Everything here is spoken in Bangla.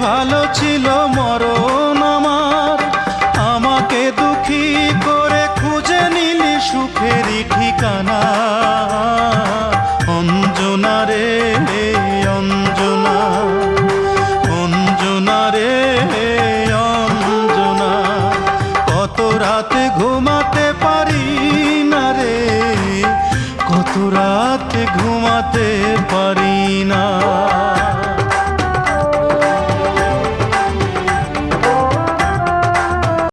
ভালো ছিল মরণ আমার, আমাকে দুঃখী করে খুঁজে নিলি সুখেরই ঠিকানা। অঞ্জনা রে অঞ্জনা, অঞ্জনা রে অঞ্জনা, কত রাতে ঘুম